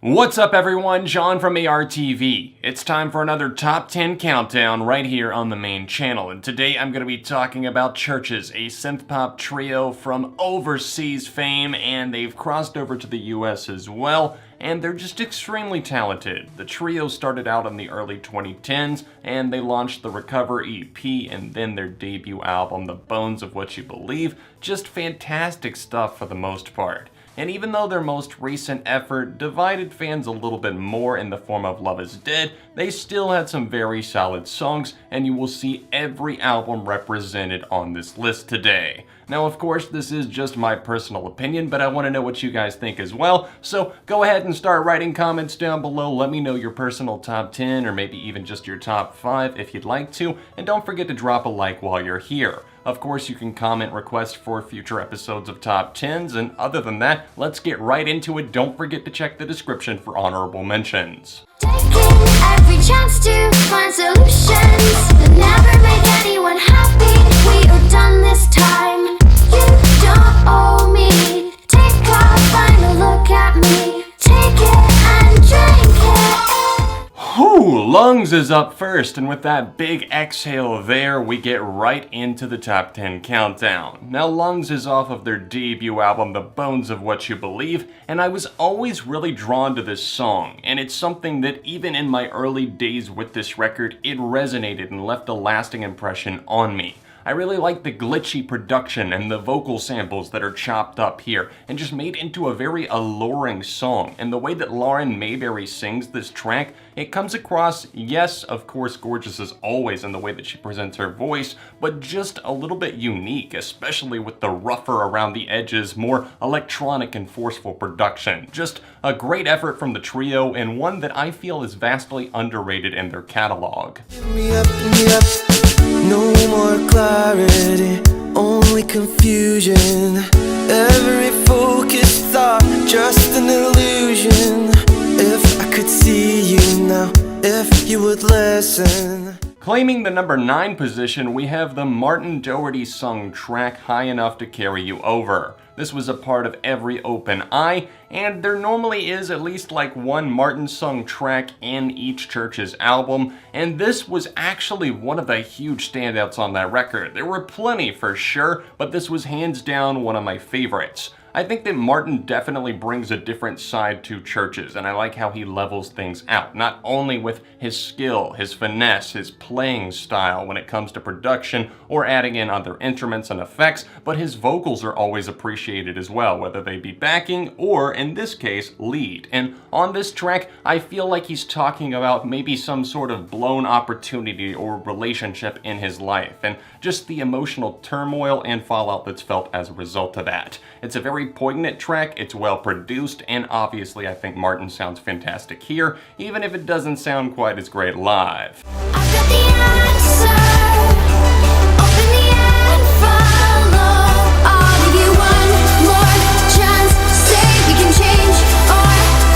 What's up everyone, John from ARTV. It's time for another top 10 countdown right here on the main channel, and today I'm going to be talking about Chvrches, a synthpop trio from overseas fame, and they've crossed over to the US as well, and they're just extremely talented. The trio started out in the early 2010s, and they launched the Recover EP and then their debut album, The Bones of What You Believe. Just fantastic stuff for the most part. And even though their most recent effort divided fans a little bit more in the form of Love Is Dead, they still had some very solid songs, and you will see every album represented on this list today. Now, of course, this is just my personal opinion, but I want to know what you guys think as well, so go ahead and start writing comments down below. Let me know your personal top 10, or maybe even just your top 5 if you'd like to, and don't forget to drop a like while you're here. Of course, you can comment requests for future episodes of Top 10s, and other than that, let's get right into it. Don't forget to check the description for honorable mentions. Taking every chance to find solutions that never make anyone happy. We are done this time. You don't owe me. Take a final look at me. Take it and drink it. Whew, Lungs is up first, and with that big exhale there, we get right into the top 10 countdown. Now, Lungs is off of their debut album, The Bones of What You Believe, and I was always really drawn to this song, and it's something that even in my early days with this record, it resonated and left a lasting impression on me. I really like the glitchy production and the vocal samples that are chopped up here and just made into a very alluring song. And the way that Lauren Mayberry sings this track, it comes across, yes, of course, gorgeous as always in the way that she presents her voice, but just a little bit unique, especially with the rougher around the edges, more electronic and forceful production. Just a great effort from the trio, and one that I feel is vastly underrated in their catalog. No more clarity, only confusion. Every focused thought, just an illusion. If I could see you now, if you would listen. Claiming the number 9 position, we have the Martin Doherty sung track High Enough to Carry You Over. This was a part of every open eye, and there normally is at least like one Martin sung track in each Chvrches album, and this was actually one of the huge standouts on that record. There were plenty for sure, but this was hands down one of my favorites. I think that Martin definitely brings a different side to Chvrches, and I like how he levels things out, not only with his skill, his finesse, his playing style when it comes to production or adding in other instruments and effects, but his vocals are always appreciated as well, whether they be backing or, in this case, lead. And on this track, I feel like he's talking about maybe some sort of blown opportunity or relationship in his life, and just the emotional turmoil and fallout that's felt as a result of that. It's a very poignant track, it's well produced, and obviously I think Martin sounds fantastic here, even if it doesn't sound quite as great live. I've got the answer. Open the end, follow. I'll give you one more chance. Say we can change or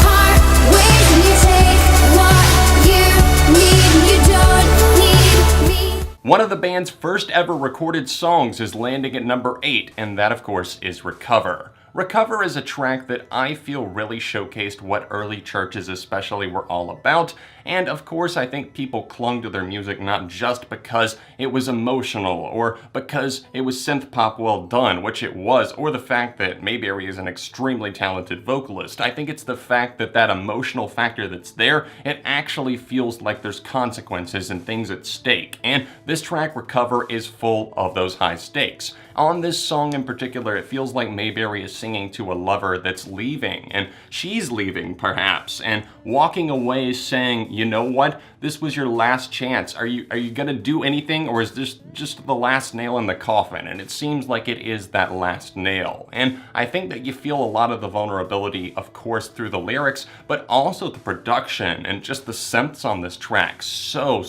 part ways when you take what you need. You don't need me. One of the band's first ever recorded songs is landing at number 8, and that of course is Recover. Recover is a track that I feel really showcased what early Chvrches especially were all about, and of course I think people clung to their music not just because it was emotional or because it was synth-pop well done, which it was, or the fact that Mayberry is an extremely talented vocalist. I think it's the fact that that emotional factor that's there, it actually feels like there's consequences and things at stake, and this track Recover is full of those high stakes. On this song in particular, it feels like Mayberry is singing to a lover that's leaving, and she's leaving perhaps, and walking away saying, you know what, this was your last chance. Are you gonna do anything, or is this just the last nail in the coffin? And it seems like it is that last nail. And I think that you feel a lot of the vulnerability, of course, through the lyrics, but also the production and just the synths on this track. So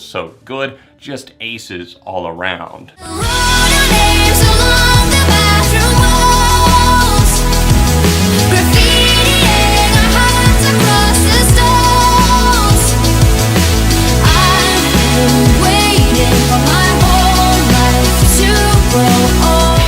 good, just aces all around. Graffitiing our hearts across the stones. I've been waiting for my whole life to grow old.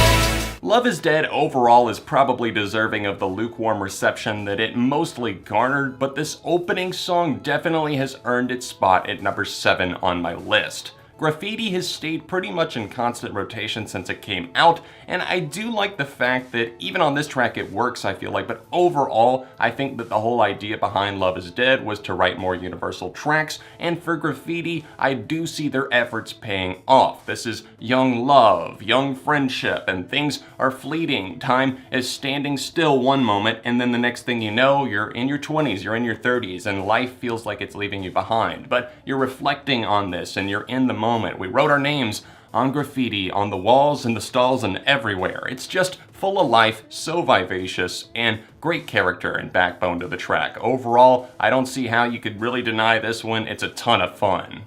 Love is Dead overall is probably deserving of the lukewarm reception that it mostly garnered, but this opening song definitely has earned its spot at number 7 on my list. Graffiti has stayed pretty much in constant rotation since it came out, and I do like the fact that even on this track it works, I feel like, but overall, I think that the whole idea behind Love is Dead was to write more universal tracks, and for Graffiti, I do see their efforts paying off. This is young love, young friendship, and things are fleeting. Time is standing still one moment, and then the next thing you know, you're in your 20s, you're in your 30s, and life feels like it's leaving you behind. But you're reflecting on this, and you're in the moment. We wrote our names on graffiti, on the walls, in the stalls, and everywhere. It's just full of life, so vivacious, and great character and backbone to the track. Overall, I don't see how you could really deny this one. It's a ton of fun.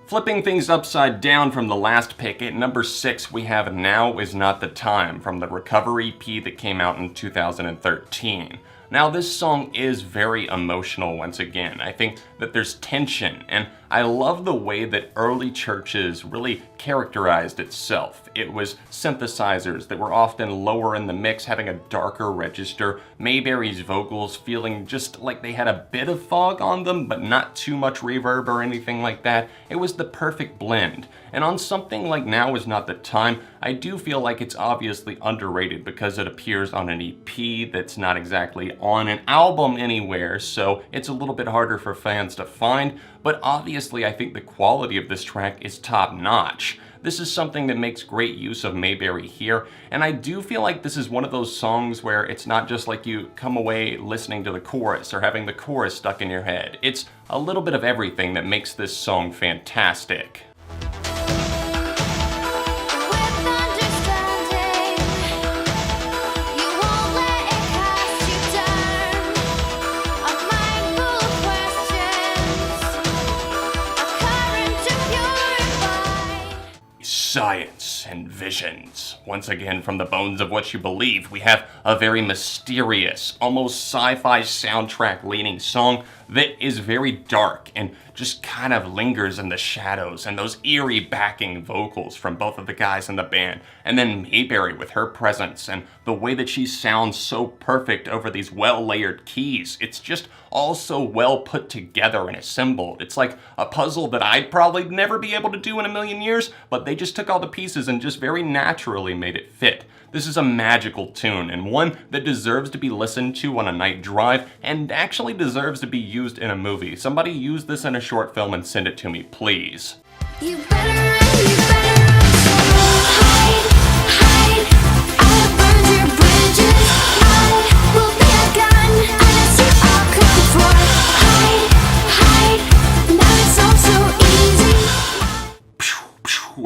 Flipping things upside down from the last pick, at number 6 we have Now Is Not the Time from the Recovery EP that came out in 2013. Now this song is very emotional once again. I think that there's tension, and I love the way that early Chvrches really characterized itself. It was synthesizers that were often lower in the mix, having a darker register, Mayberry's vocals feeling just like they had a bit of fog on them, but not too much reverb or anything like that. It was the perfect blend. And on something like Now Is Not the Time, I do feel like it's obviously underrated because it appears on an EP that's not exactly on an album anywhere, so it's a little bit harder for fans to find, but obviously I think the quality of this track is top notch. This is something that makes great use of Mayberry here, and I do feel like this is one of those songs where it's not just like you come away listening to the chorus or having the chorus stuck in your head. It's a little bit of everything that makes this song fantastic. Science and visions. Once again, from the bones of what you believe, we have a very mysterious, almost sci-fi soundtrack leaning song that is very dark and just kind of lingers in the shadows, and those eerie backing vocals from both of the guys in the band, and then Mayberry with her presence and the way that she sounds so perfect over these well-layered keys. It's just all so well put together and assembled. It's like a puzzle that I'd probably never be able to do in a million years, but they just took all the pieces and just very naturally made it fit. This is a magical tune, and one that deserves to be listened to on a night drive, and actually deserves to be used in a movie. Somebody use this in a short film and send it to me, please. You better run, you better run, so hide, hide. I have burned your bridges. I will be a gun, and it's you I'll come for. Hide, hide. Now it's all so easy.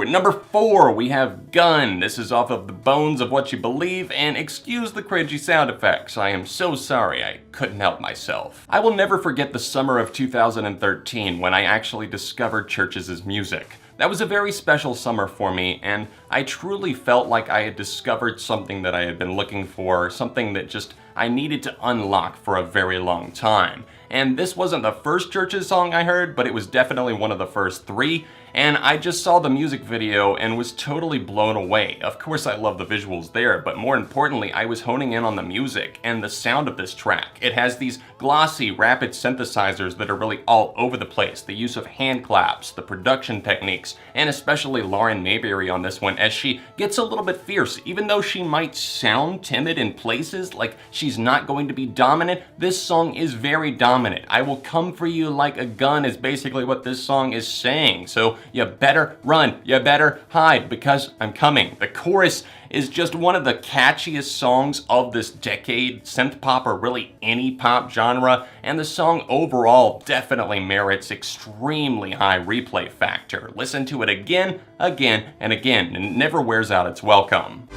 At number 4, we have Gun. This is off of The Bones of What You Believe, and excuse the cringy sound effects. I am so sorry, I couldn't help myself. I will never forget the summer of 2013 when I actually discovered Chvrches' music. That was a very special summer for me, and I truly felt like I had discovered something that I had been looking for, something that just I needed to unlock for a very long time. And this wasn't the first Chvrches song I heard, but it was definitely one of the first 3, and I just saw the music video and was totally blown away. Of course I love the visuals there, but more importantly I was honing in on the music and the sound of this track. It has these glossy, rapid synthesizers that are really all over the place, the use of hand claps, the production techniques, and especially Lauren Mayberry on this one as she gets a little bit fierce. Even though she might sound timid in places, like she's not going to be dominant, this song is very dominant. I will come for you like a gun is basically what this song is saying. So you better run, you better hide, because I'm coming. The chorus is just one of the catchiest songs of this decade, synth pop or really any pop genre, and the song overall definitely merits extremely high replay factor. Listen to it again, again, and again, and it never wears out its welcome.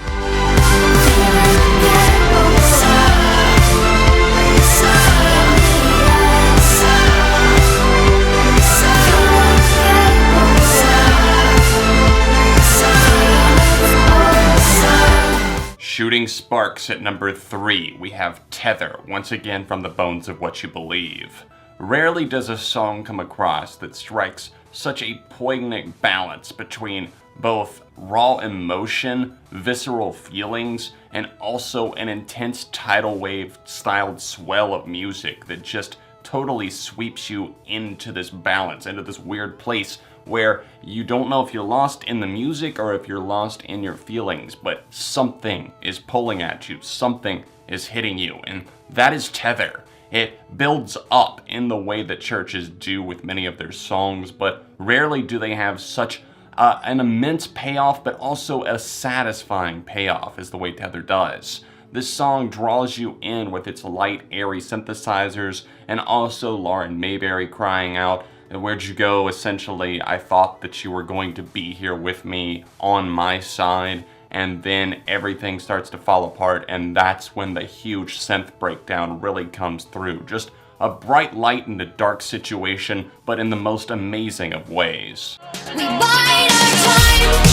Shooting Sparks at number 3, we have Tether, once again from the Bones of What You Believe. Rarely does a song come across that strikes such a poignant balance between both raw emotion, visceral feelings, and also an intense tidal wave styled swell of music that just totally sweeps you into this balance, into this weird place where you don't know if you're lost in the music or if you're lost in your feelings, but something is pulling at you, something is hitting you, and that is Tether. It builds up in the way that churches do with many of their songs, but rarely do they have such an immense payoff, but also a satisfying payoff is the way Tether does. This song draws you in with its light, airy synthesizers, and also Lauren Mayberry crying out, "Where'd you go? Essentially, I thought that you were going to be here with me on my side." And then everything starts to fall apart, and that's when the huge synth breakdown really comes through. Just a bright light in a dark situation, but in the most amazing of ways. We bide our time,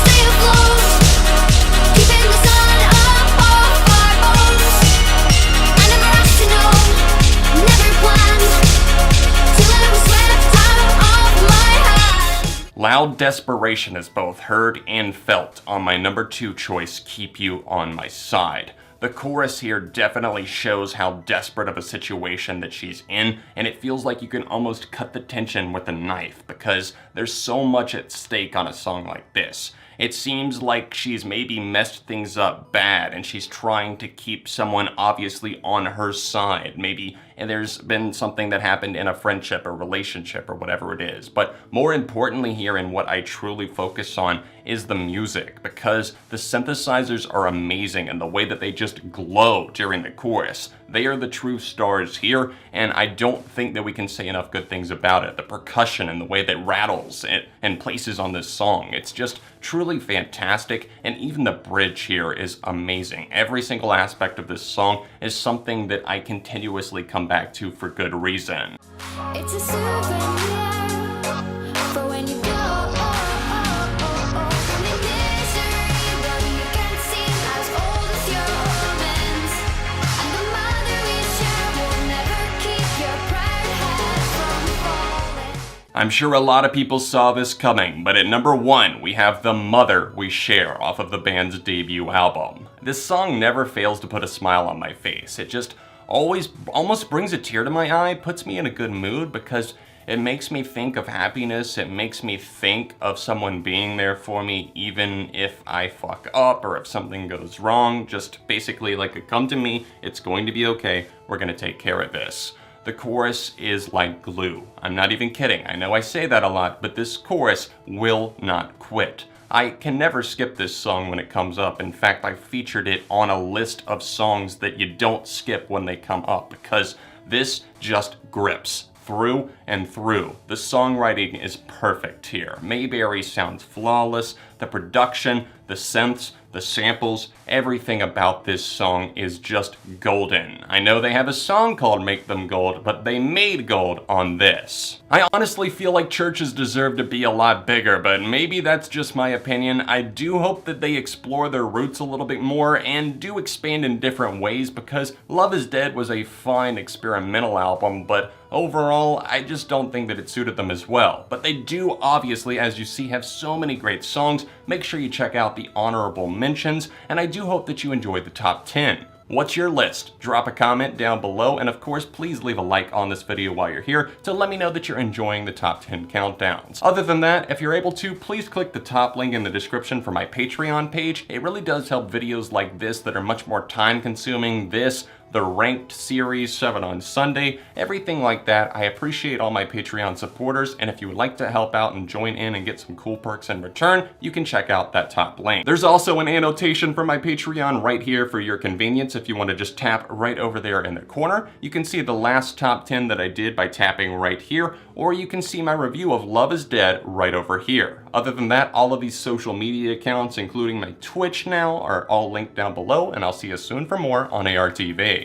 stay afloat, keeping the sun up off our boats. I never asked to know, never planned, till I was swept out of my hand. Loud desperation is both heard and felt on my number 2 choice, Keep You on My Side. The chorus here definitely shows how desperate of a situation that she's in, and it feels like you can almost cut the tension with a knife because there's so much at stake on a song like this. It seems like she's maybe messed things up bad and she's trying to keep someone obviously on her side. Maybe there's been something that happened in a friendship or relationship or whatever it is. But more importantly here, and what I truly focus on, is the music, because the synthesizers are amazing and the way that they just glow during the chorus. They are the true stars here, and I don't think that we can say enough good things about it. The percussion and the way that rattles and places on this song, it's just truly fantastic, and even the bridge here is amazing. Every single aspect of this song is something that I continuously come back to for good reason. It's a souvenir for when you go. I'm in misery, but you can't seem as old as your omens. And the mother we share will never keep your proud head from falling. I'm sure a lot of people saw this coming, but at number 1, we have The Mother We Share off of the band's debut album. This song never fails to put a smile on my face. It just always almost brings a tear to my eye, puts me in a good mood because it makes me think of happiness. It makes me think of someone being there for me even if I fuck up or if something goes wrong. Just basically like a come to me, it's going to be okay, we're gonna take care of this. The chorus is like glue. I'm not even kidding. I know I say that a lot, but this chorus will not quit. I can never skip this song when it comes up. In fact, I featured it on a list of songs that you don't skip when they come up because this just grips through and through. The songwriting is perfect here. Mayberry sounds flawless. The production, the synths, the samples, everything about this song is just golden. I know they have a song called Make Them Gold, but they made gold on this. I honestly feel like churches deserve to be a lot bigger, but maybe that's just my opinion. I do hope that they explore their roots a little bit more and do expand in different ways, because Love Is Dead was a fine experimental album, but overall, I just don't think that it suited them as well. But they do obviously, as you see, have so many great songs. Make sure you check out the honorable mentions, and I do hope that you enjoyed the top 10. What's your list? Drop a comment down below, and of course, please leave a like on this video while you're here to let me know that you're enjoying the top 10 countdowns. Other than that, if you're able to, please click the top link in the description for my Patreon page. It really does help videos like this that are much more time consuming. The ranked series, 7 on Sunday, everything like that. I appreciate all my Patreon supporters, and if you would like to help out and join in and get some cool perks in return, you can check out that top link. There's also an annotation for my Patreon right here for your convenience if you want to just tap right over there in the corner. You can see the last top 10 that I did by tapping right here, or you can see my review of Love Is Dead right over here. Other than that, all of these social media accounts, including my Twitch now, are all linked down below, and I'll see you soon for more on ARTV.